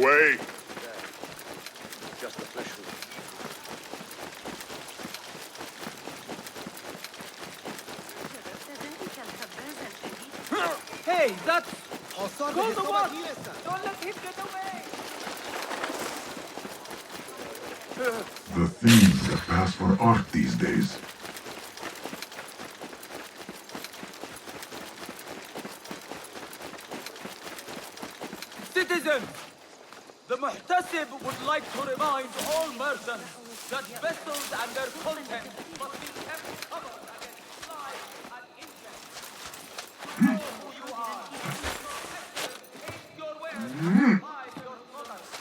away. Just the threshold. Hey, that's... Go the one! Don't let him get away! The things that pass for art these days. Citizens! The Muhtasib would like to remind all merchants that vessels and their contents must be kept covered against flies and insects. Know who you are. Taste your wares. Hide your products.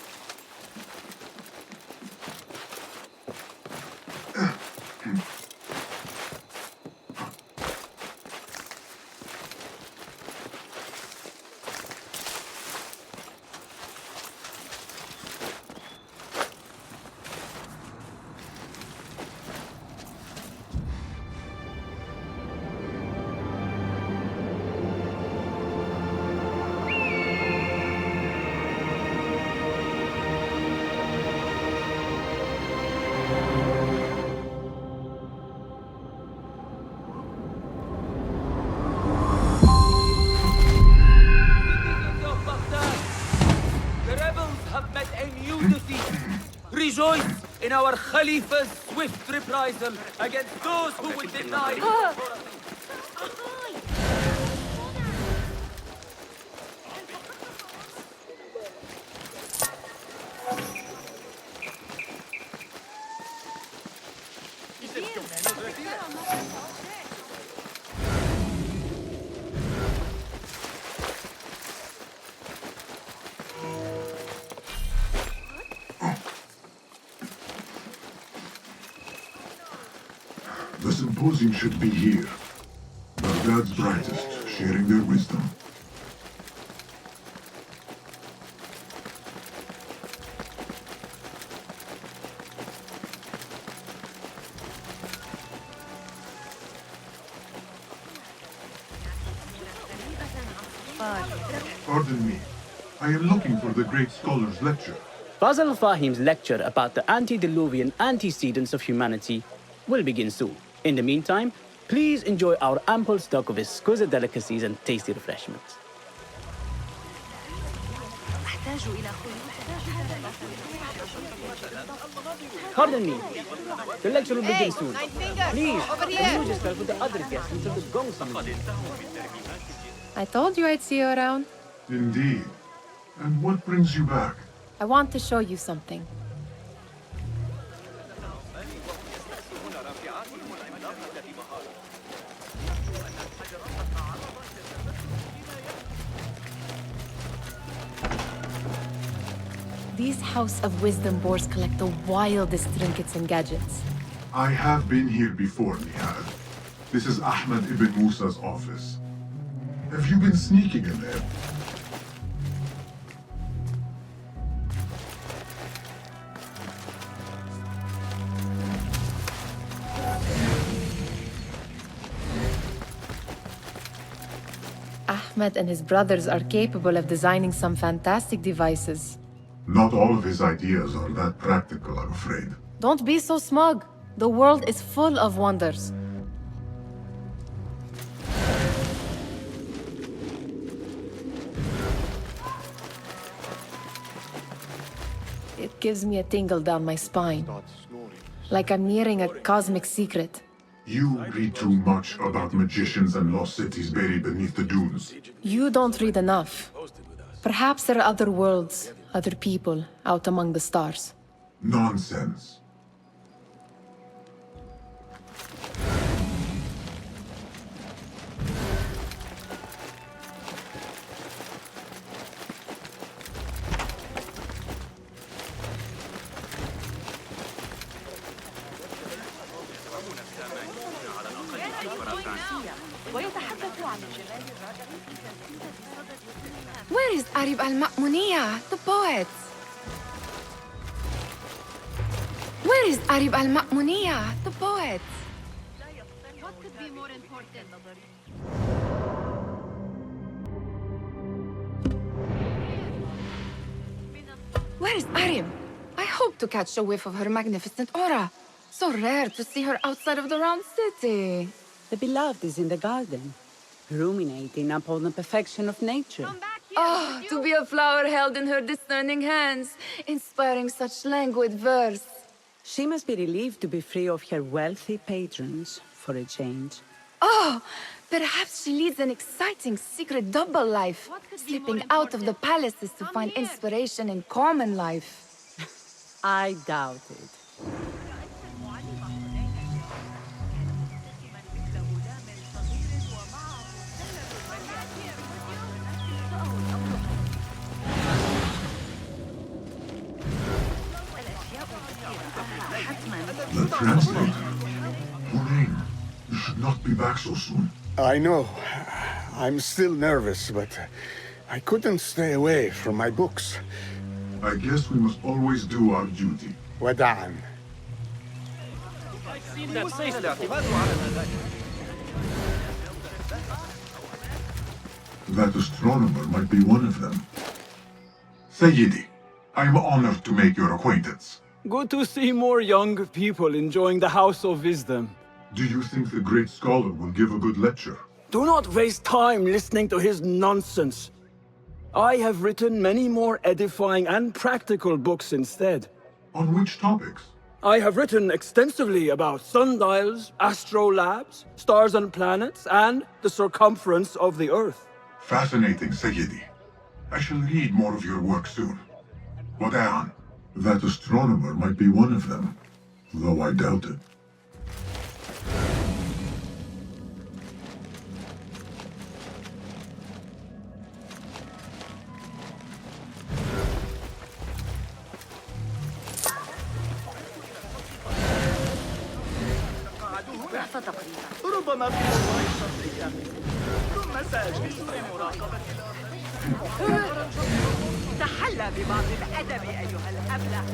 Rejoice in our Khalifa's swift reprisal against those who would deny his authority. The symposium should be here. Baghdad's brightest, sharing their wisdom. Pardon me. I am looking for the great scholar's lecture. Fazl Fahim's lecture about the antediluvian antecedents of humanity will begin soon. In the meantime, please enjoy our ample stock of exquisite delicacies and tasty refreshments. Pardon me. The lecture will begin soon. Please, amuse yourself with the other guests until the gong summons you. I told you I'd see you around. Indeed. And what brings you back? I want to show you something. These House of Wisdom boards collect the wildest trinkets and gadgets. I have been here before, Nihad. This is Ahmed ibn Musa's office. Have you been sneaking in there? Ahmed and his brothers are capable of designing some fantastic devices. Not all of his ideas are that practical, I'm afraid. Don't be so smug. The world is full of wonders. It gives me a tingle down my spine. Like I'm nearing a cosmic secret. You read too much about magicians and lost cities buried beneath the dunes. You don't read enough. Perhaps there are other worlds, other people, out among the stars. Nonsense. Where is Arib al-Ma'muniya, the poet? Where is Arib al-Ma'muniya, the poet? What could be more important? Where is Arim? I hope to catch a whiff of her magnificent aura. So rare to see her outside of the round city. The beloved is in the garden, ruminating upon the perfection of nature. Come back here. Ah, would to you? be a flower held in her discerning hands, inspiring such languid verse. She must be relieved to be free of her wealthy patrons for a change. Oh, perhaps she leads an exciting secret double life, What could be slipping more out of the important? palaces to Come find here. inspiration in common life. I doubt it. The translator. Hunain, you should not be back so soon. I know. I'm still nervous, but I couldn't stay away from my books. I guess we must always do our duty. وداعا. That astronomer might be one of them. Sayyidi, I'm honored to make your acquaintance. Good to see more young people enjoying the House of Wisdom. Do you think the great scholar will give a good lecture? Do not waste time listening to his nonsense. I have written many more edifying and practical books instead. On which topics? I have written extensively about sundials, astrolabes, stars and planets, and the circumference of the Earth. Fascinating, Sayyidi. I shall read more of your work soon. Wada'an, that astronomer might be one of them, though I doubt it. ربما في موضوع شرطية ثم سأجلس لمراقبة تحلى ببعض الأدب أيها الأبلة.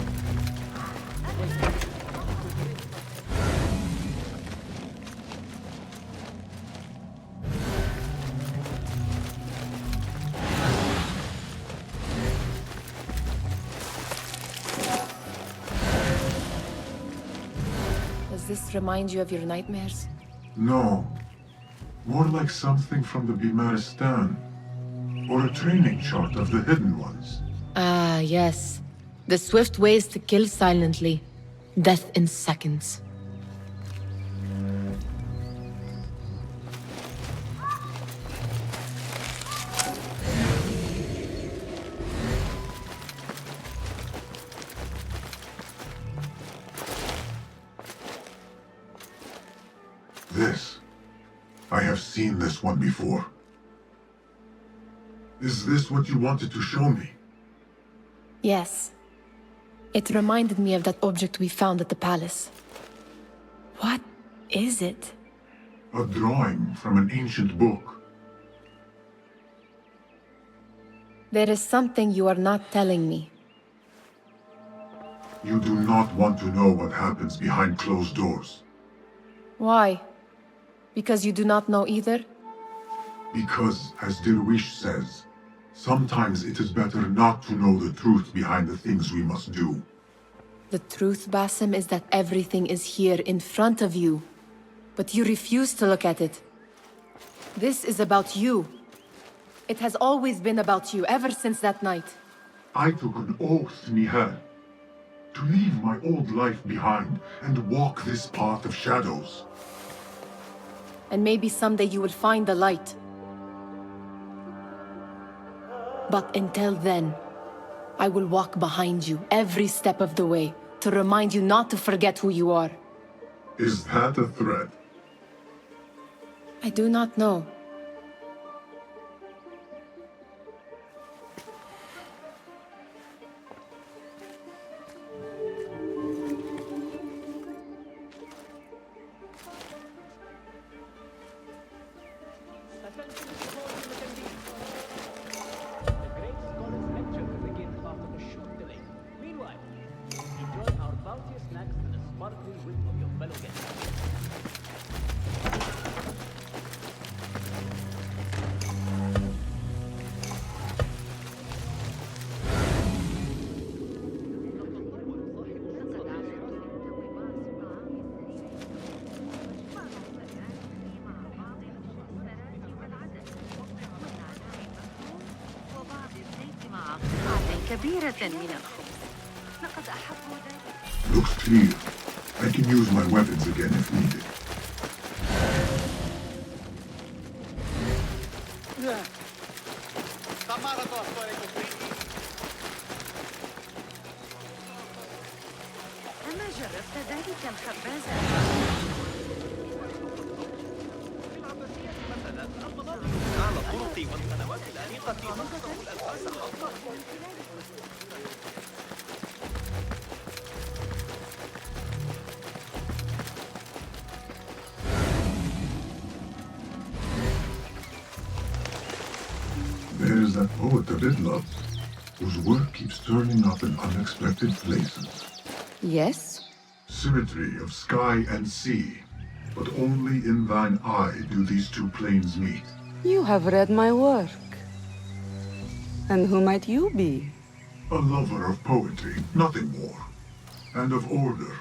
Does this remind you of your nightmares? No. More like something from the Bimaristan. Or a training chart of the hidden ones. Ah, yes. The swift ways to kill silently. Death in seconds. This. I have seen this one before. Is this what you wanted to show me? Yes. It reminded me of that object we found at the palace. What is it? A drawing from an ancient book. There is something you are not telling me. You do not want to know what happens behind closed doors. Why? Because you do not know either? Because, as Dirwish says, sometimes it is better not to know the truth behind the things we must do. The truth, Basim, is that everything is here in front of you. But you refuse to look at it. This is about you. It has always been about you, ever since that night. I took an oath, Nihal, to leave my old life behind and walk this path of shadows. And maybe someday you will find the light. But until then, I will walk behind you every step of the way to remind you not to forget who you are. Is that a threat? I do not know. كبيرة من الخبز. لقد أحبوا ذلك. Looks clear. I can use my weapons again if needed. أما جربت ذلك الخباز؟ على الطرق والقنوات الأنيقة تنطق الألفاظ خطأ. There is that poet I did love, whose work keeps turning up in unexpected places. Yes? Symmetry of sky and sea, but only in thine eye do these two planes meet. You have read my work. And who might you be? A lover of poetry, nothing more. And of order.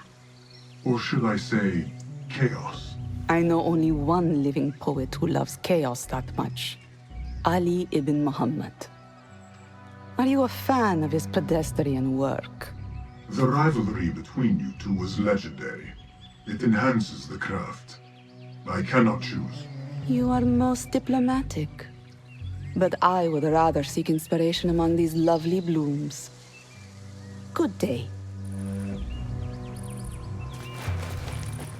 Or should I say, chaos. I know only one living poet who loves chaos that much. Ali ibn Muhammad. Are you a fan of his pedestrian work? The rivalry between you two was legendary. It enhances the craft. I cannot choose. You are most diplomatic. But I would rather seek inspiration among these lovely blooms. Good day.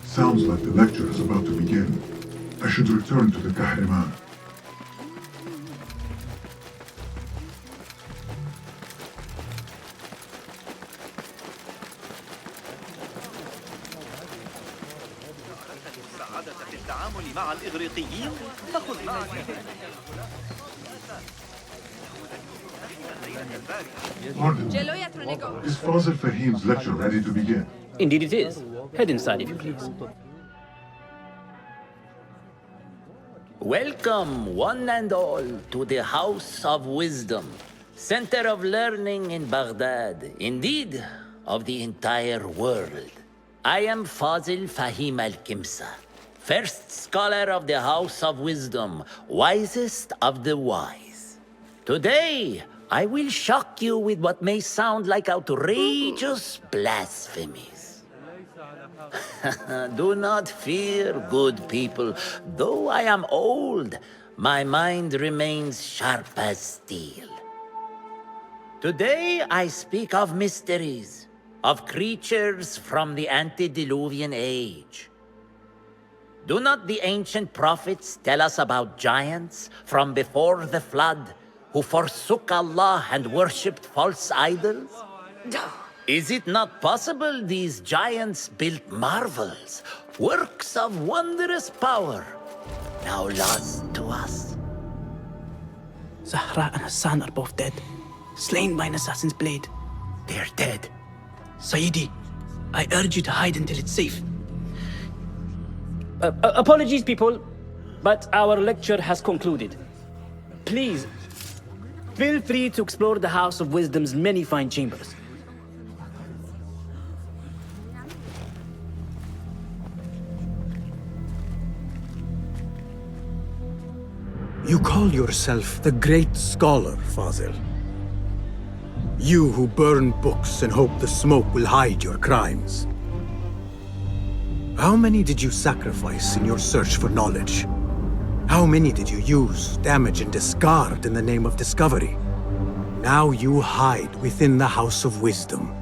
Sounds like the lecture is about to begin. I should return to the Kahraman. في التعامل مع الإغريقيين فخذ معك Pardon me. Is Father Fahim's lecture ready to begin? Indeed it is. Head inside if you please. Welcome, one and all, to the House of Wisdom, center of learning in Baghdad, indeed, of the entire world. I am Fazil Fahim al-Kimsa, first scholar of the House of Wisdom, wisest of the wise. Today, I will shock you with what may sound like outrageous blasphemies. Do not fear, good people. Though I am old, my mind remains sharp as steel. Today I speak of mysteries, of creatures from the antediluvian age. Do not the ancient prophets tell us about giants from before the flood who forsook Allah and worshipped false idols? Is it not possible these giants built marvels, works of wondrous power, now lost to us? Zahra and Hassan are both dead, slain by an assassin's blade. They're dead. Sayyidi, I urge you to hide until it's safe. Apologies, people, but our lecture has concluded. Please, feel free to explore the House of Wisdom's many fine chambers. You call yourself the great scholar, Fazil. You who burn books and hope the smoke will hide your crimes. How many did you sacrifice in your search for knowledge? How many did you use, damage, and discard in the name of discovery? Now you hide within the House of Wisdom.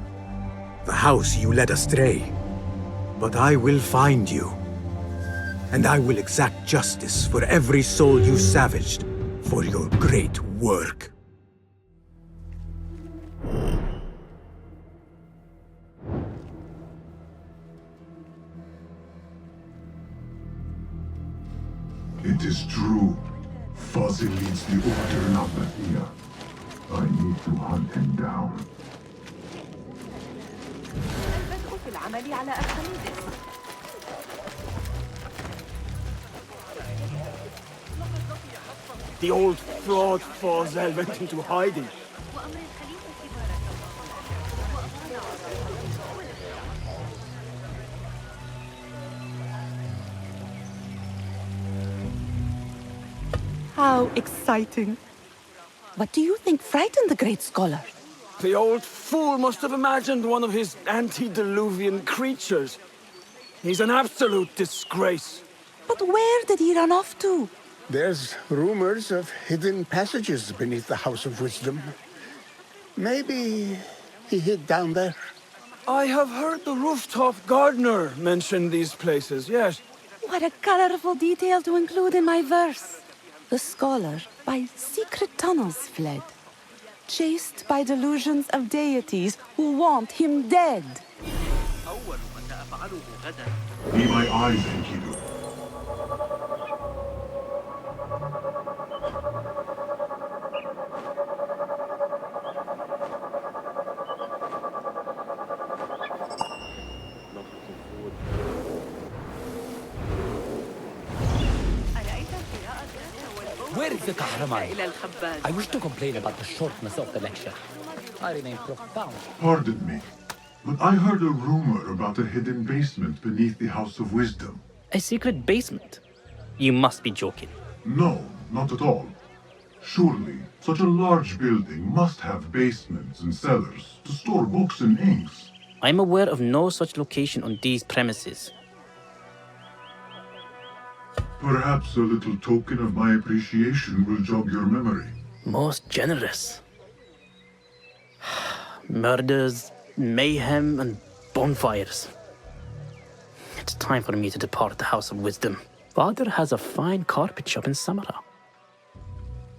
The house you led astray. But I will find you. And I will exact justice for every soul you savaged for your great work. It is true. Fuzzy leads the order in Abathia. I need to hunt him down. البدء في العمل على أرخميدس. The old fraud Fazel went into hiding. How exciting. What do you think frightened the great scholar? The old fool must have imagined one of his antediluvian creatures. He's an absolute disgrace. But where did he run off to? There's rumors of hidden passages beneath the House of Wisdom. Maybe he hid down there. I have heard the rooftop gardener mention these places, yes. What a colorful detail to include in my verse. The scholar by secret tunnels fled, chased by delusions of deities who want him dead. Be my eyes, Enkidu. Where is the Kahraman? I wish to complain about the shortness of the lecture. I remain profound. Pardon me, but I heard a rumor about a hidden basement beneath the House of Wisdom. A secret basement? You must be joking. No, not at all. Surely, such a large building must have basements and cellars to store books and inks. I'm aware of no such location on these premises. Perhaps a little token of my appreciation will jog your memory. Most generous. Murders, mayhem, and bonfires. It's time for me to depart the House of Wisdom. Father has a fine carpet shop in Samara.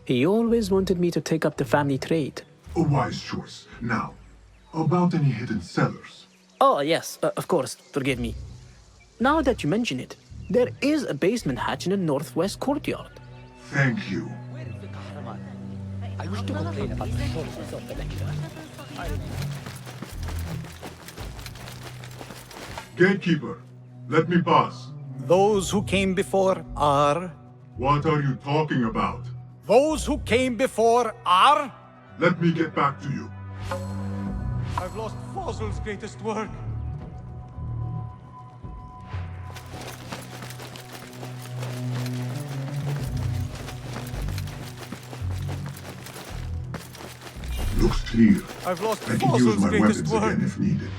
He always wanted me to take up the family trade. A wise choice. Now, about any hidden cellars? Oh, yes, of course, forgive me. Now that you mention it, there is a basement hatch in the northwest courtyard. Thank you. Where is the Kahraman? I wish to complain about the shortness of the lecture. Gatekeeper, let me pass. Those who came before are... What are you talking about? Those who came before are... Let me get back to you. I've lost Fossil's greatest work. Looks clear. I've lost I can use Fossil's my greatest weapons work. again if needed.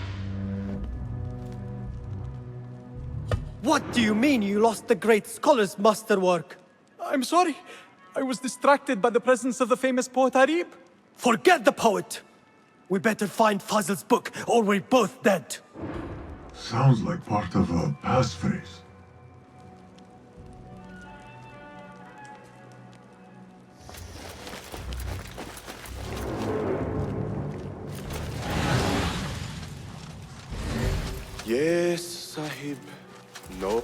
What do you mean you lost the great scholar's masterwork? I'm sorry. I was distracted by the presence of the famous poet Arib. Forget the poet! We better find Fazl's book, or we're both dead. Sounds like part of a passphrase. Yes, Sahib. No.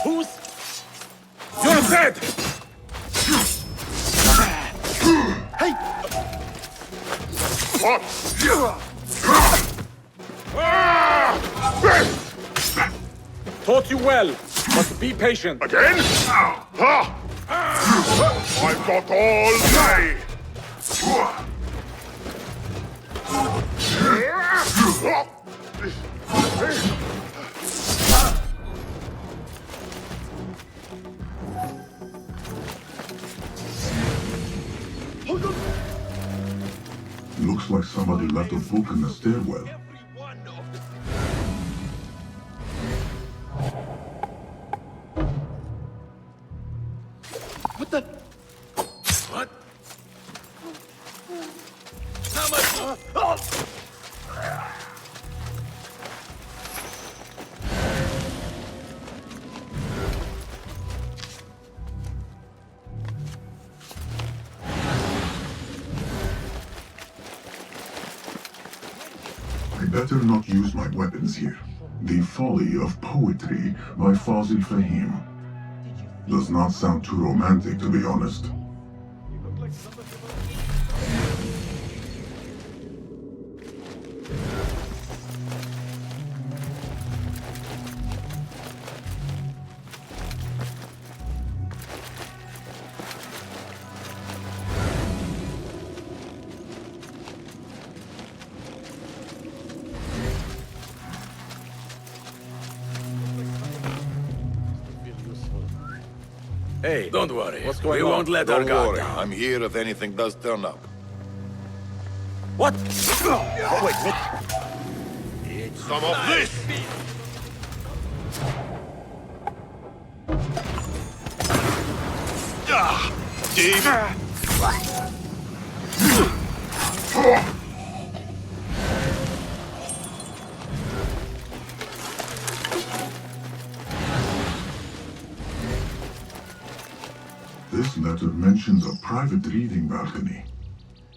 Who's... You're dead! Hey! Taught you well, but be patient. Again? I've got all day! Looks like somebody left a book in the stairwell. What the? What? How much? I better not use my weapons here. The Folly of Poetry by Fazil Fahim. Does not sound too romantic, to be honest. Hey, Don't worry. what's going We on? won't let our Don't guard worry. down. I'm here if anything does turn up. What? Oh, wait, what? Some of this! Ah! Demon! This letter mentions a private reading balcony.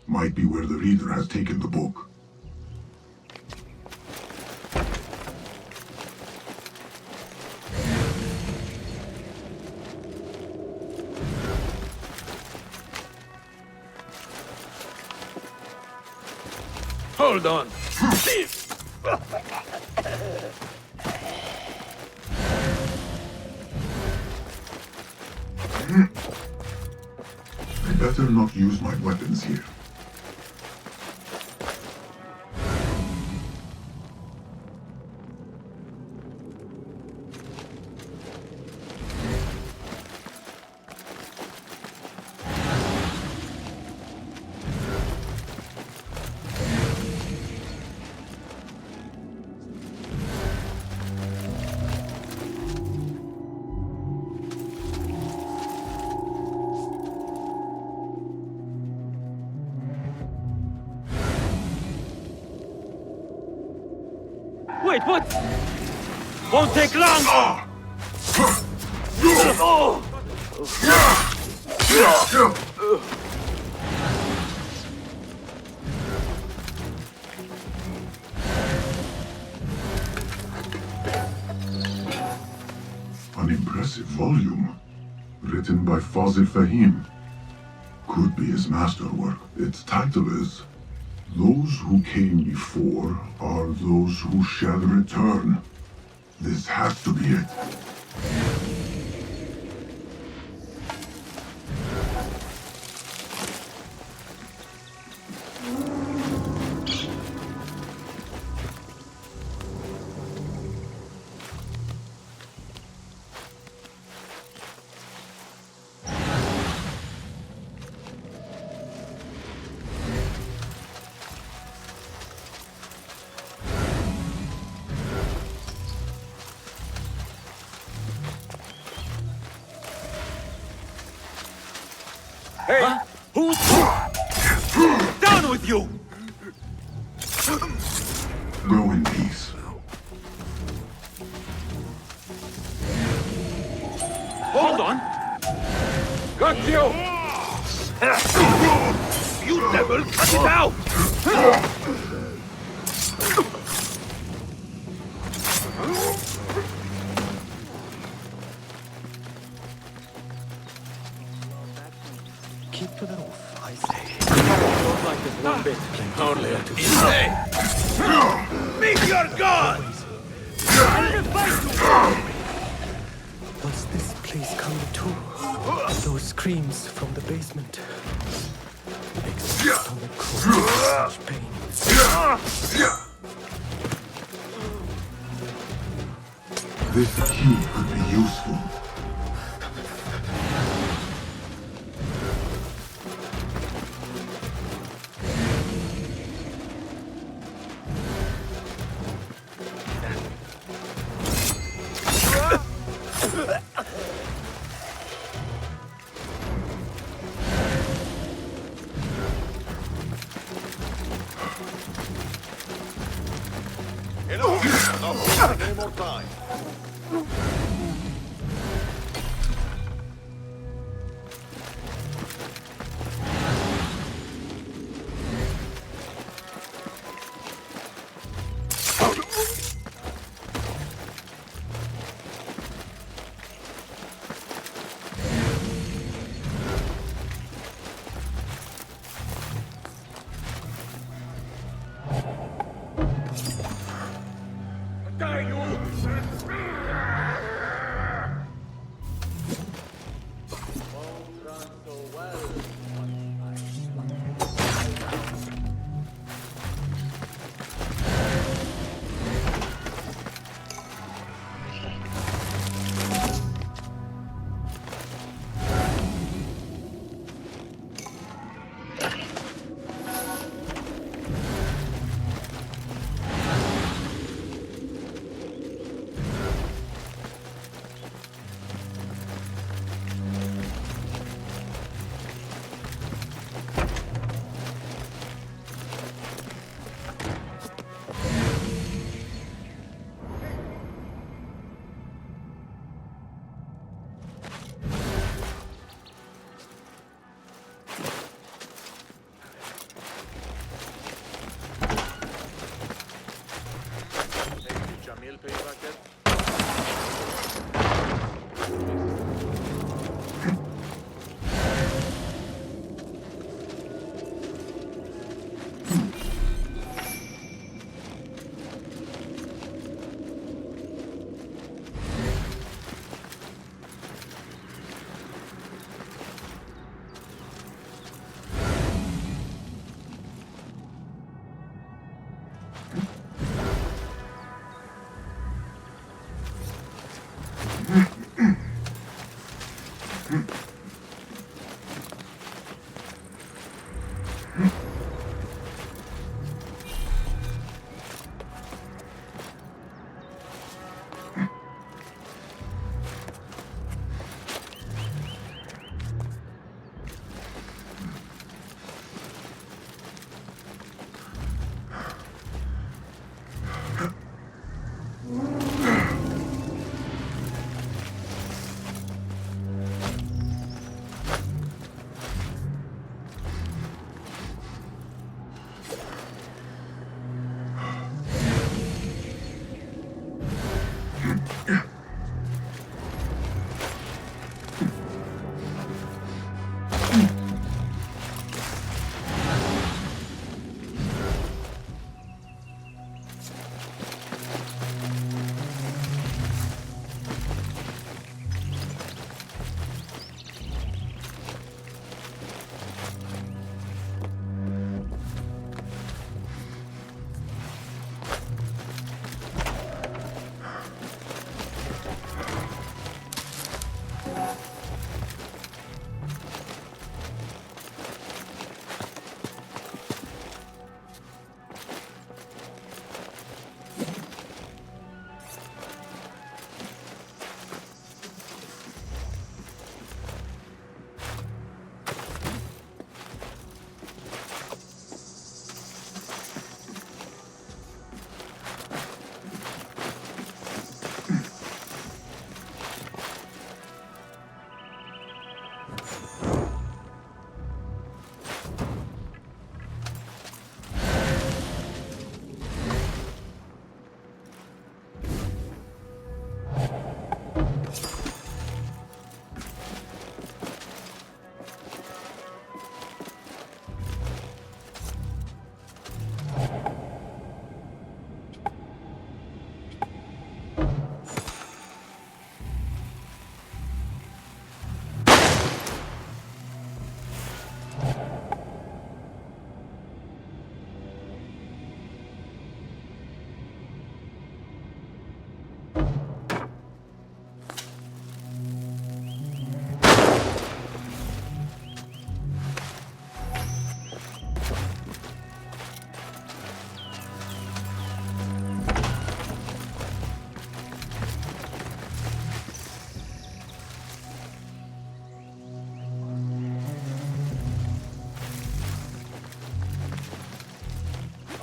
Might be where the reader has taken the book. Hold on. I better not use my weapons here. Wait, what? Won't take long! An impressive volume. Written by Fazil Fahim. Could be his masterwork. Its title is Those Who Came Before Are Those Who Shall Return. This has to be it. Hey! Who's... Down with you! Go in peace. Hold on! Got you! You devil, cut it out! Keep to the roof, I say. Don't like this one bit. Only at Hey! Meet your god! What's this place coming to? Those screams from the basement. Makes my stomach crawl with such pain. This key could be useful. Not any more time.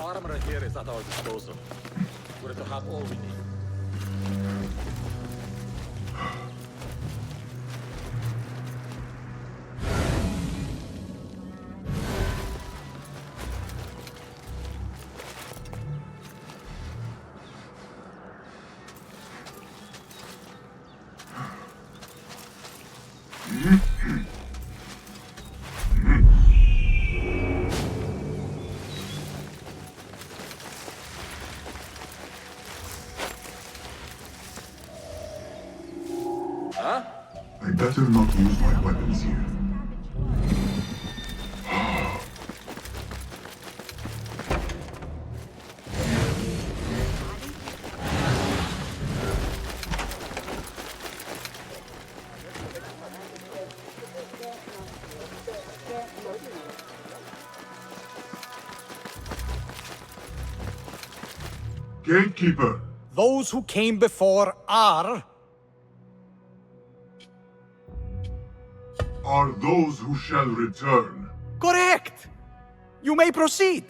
Armor here is at our disposal. We're to have all we need. I better not use my weapons here. Gatekeeper! Those who came before are those who shall return. correct! You may proceed.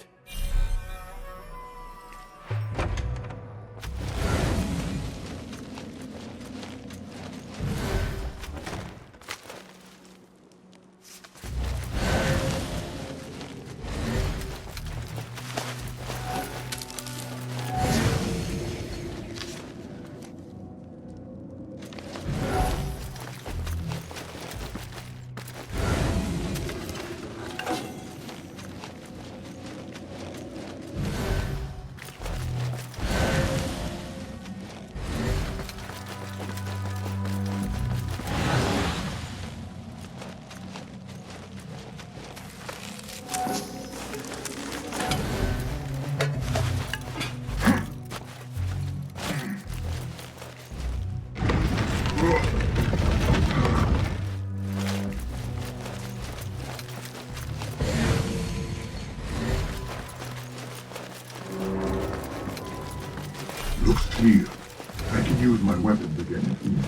looks clear. I can use my weapons again if needed.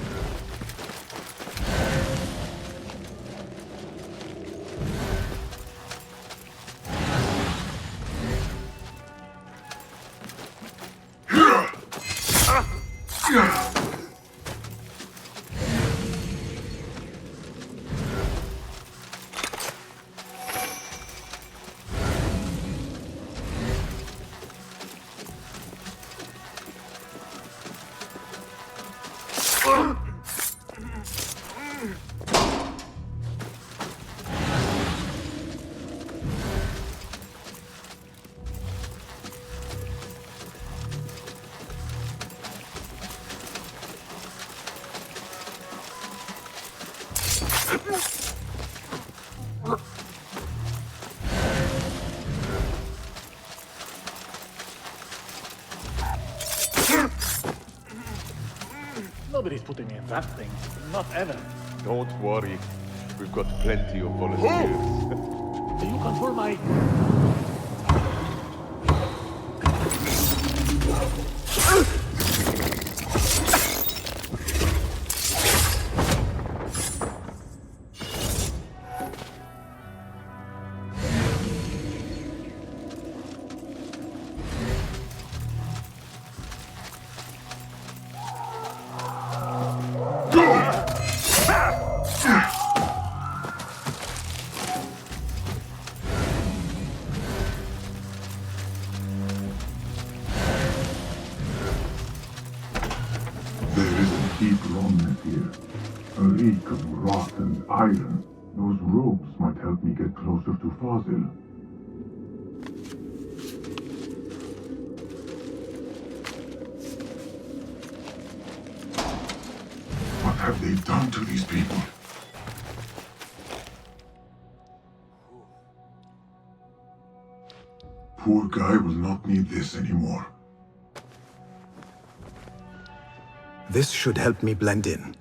Nobody's putting me in that thing. Not ever. Don't worry. We've got plenty of volunteers. Do you confirm my... Iron. Those ropes might help me get closer to Fazil. What have they done to these people? Poor guy will not need this anymore. This should help me blend in.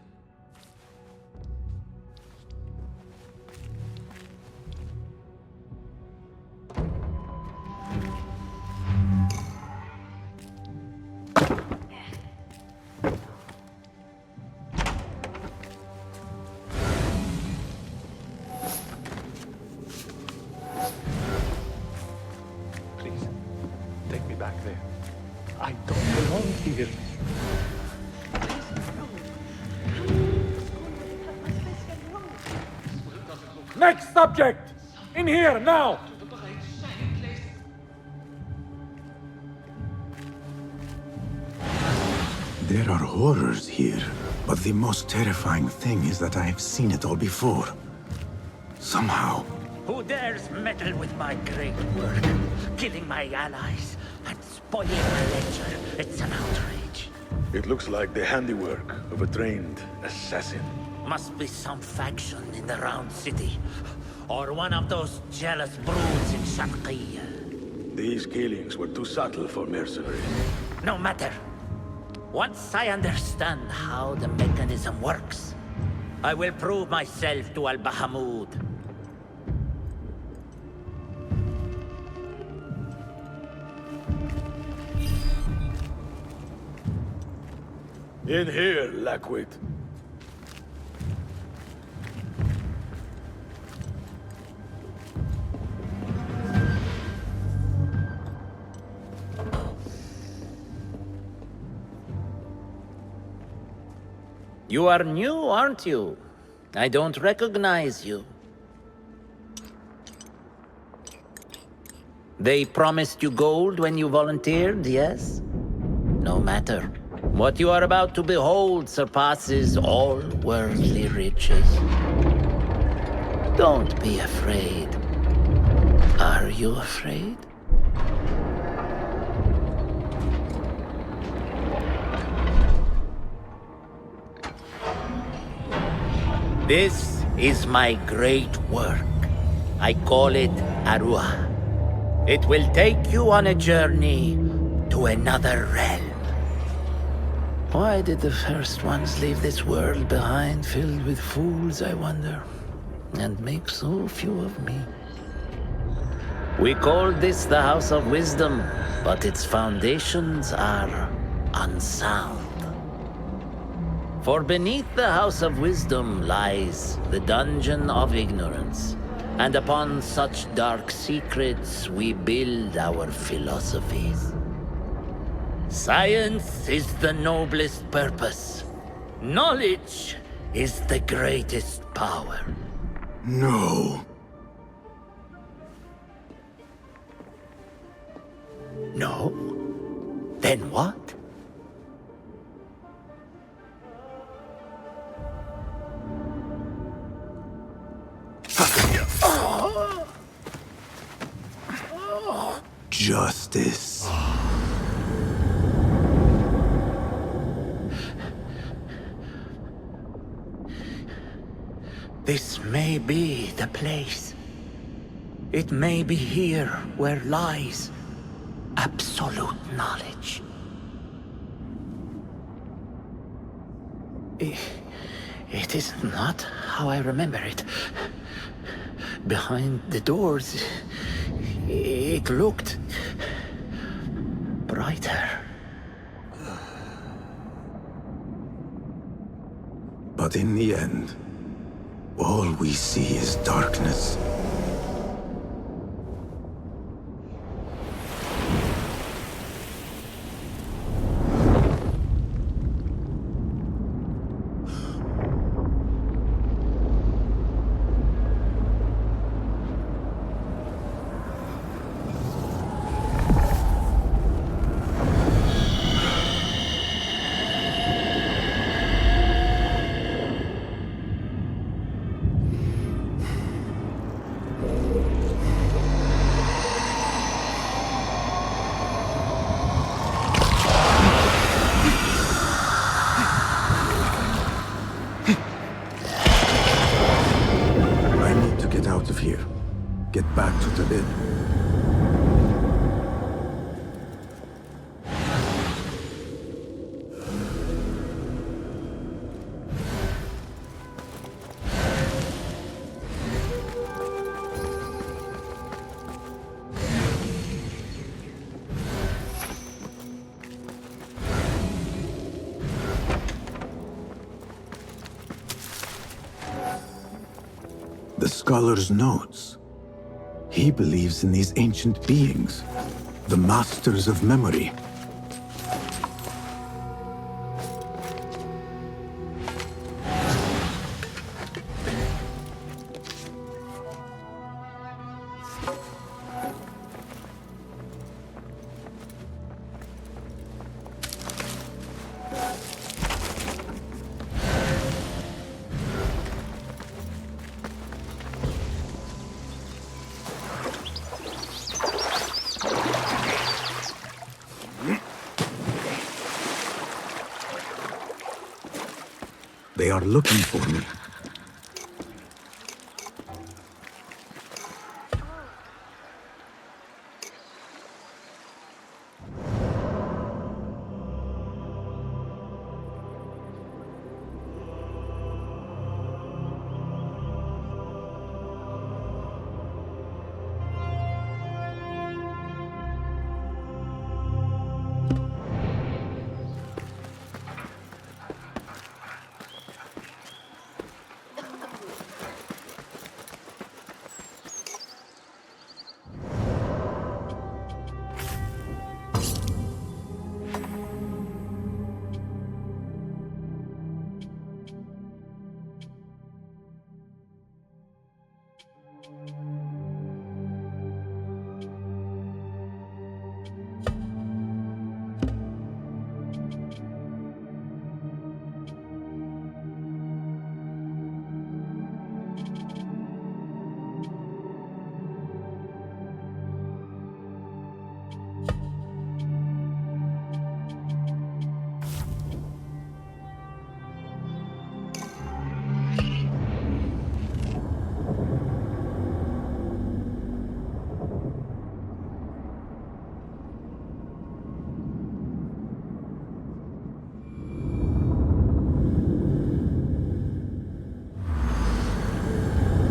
Next subject! In here, now! There are horrors here, but the most terrifying thing is that I have seen it all before. Somehow. Who dares meddle with my great work? Killing my allies and spoiling my lecture. It's an outrage. It looks like the handiwork of a trained assassin. Must be some faction in the Round City. Or one of those jealous broods in Sharqiyya. These killings were too subtle for mercenaries. No matter. Once I understand how the mechanism works, I will prove myself to Al-Bahamud. In here, Lackwit. You are new, aren't you? I don't recognize you. They promised you gold when you volunteered, yes? No matter. What you are about to behold surpasses all worldly riches. Don't be afraid. Are you afraid? This is my great work. I call it Arua. It will take you on a journey to another realm. Why did the first ones leave this world behind filled with fools, I wonder, and make so few of me? We call this the House of Wisdom, but its foundations are unsound. For beneath the House of Wisdom lies the dungeon of ignorance, and upon such dark secrets we build our philosophies. Science is the noblest purpose. Knowledge is the greatest power. No. No? Then what? Justice. This may be the place. It may be here where lies absolute knowledge. It is not how I remember it. Behind the doors, it looked brighter. But in the end, all we see is darkness. Out of here. Get back to the inn. The scholar's notes. He believes in these ancient beings, the masters of memory. They are looking for me.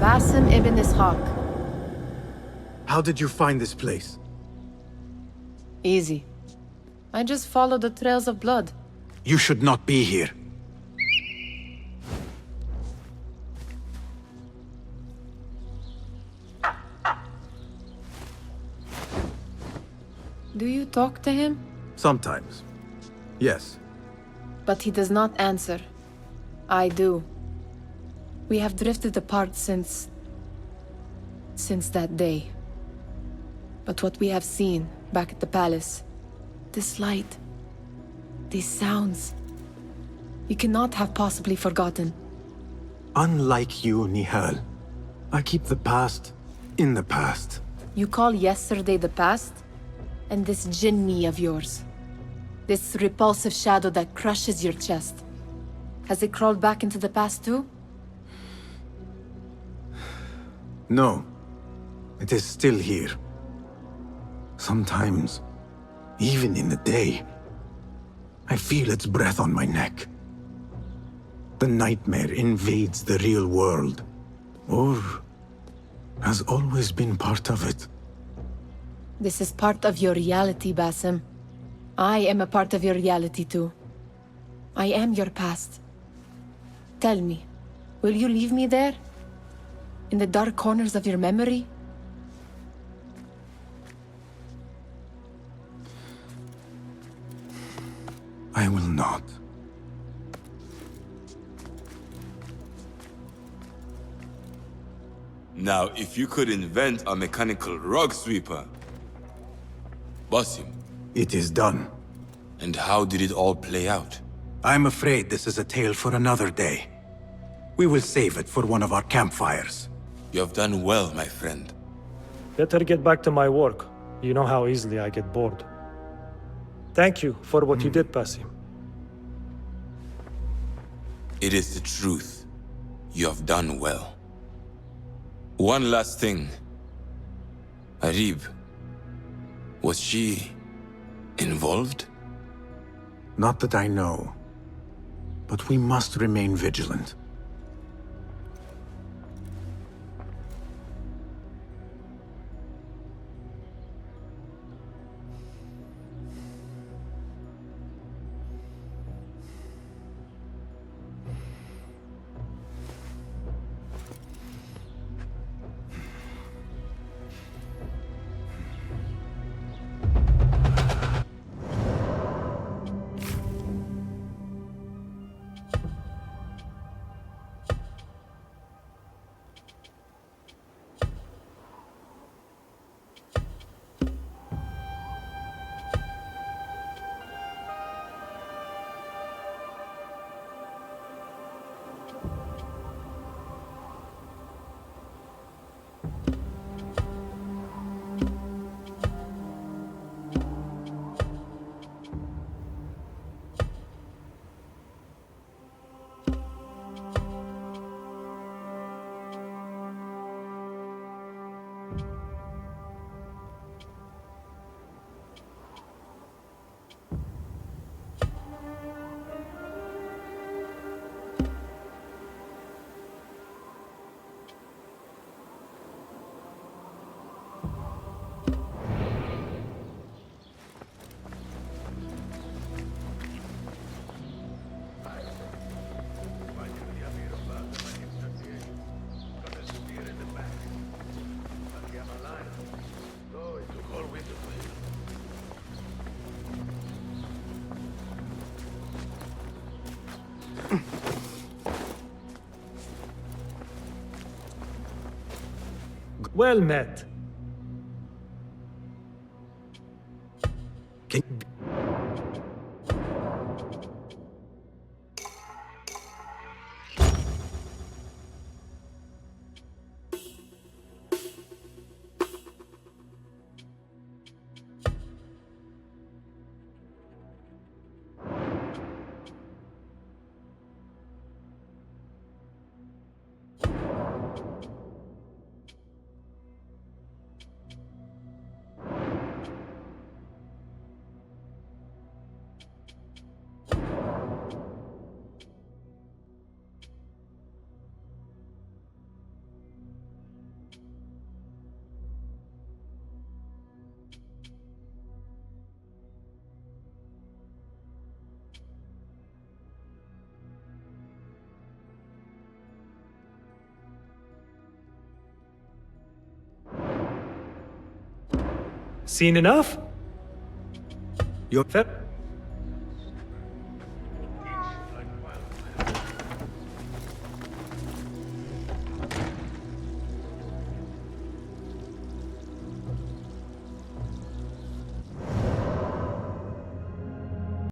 Basim ibn Ishaq. How did you find this place? Easy. I just follow the trails of blood. You should not be here. Do you talk to him? Sometimes. Yes. But he does not answer. I do. We have drifted apart since that day. But what we have seen back at the palace, this light, these sounds, you cannot have possibly forgotten. Unlike you, Nihal, I keep the past in the past. You call yesterday the past? And this jinni of yours, this repulsive shadow that crushes your chest, has it crawled back into the past too? No. It is still here. Sometimes, even in the day, I feel its breath on my neck. The nightmare invades the real world, or has always been part of it. This is part of your reality, Basim. I am a part of your reality too. I am your past. Tell me, will you leave me there? In the dark corners of your memory? I will not. Now, if you could invent a mechanical rug sweeper, Basim. It is done. And how did it all play out? I'm afraid this is a tale for another day. We will save it for one of our campfires. You have done well, my friend. Better get back to my work. You know how easily I get bored. Thank you for what you did, Basim. It is the truth. You have done well. One last thing. Arib, was she involved? Not that I know. But we must remain vigilant. Well met. Seen enough? You're fair.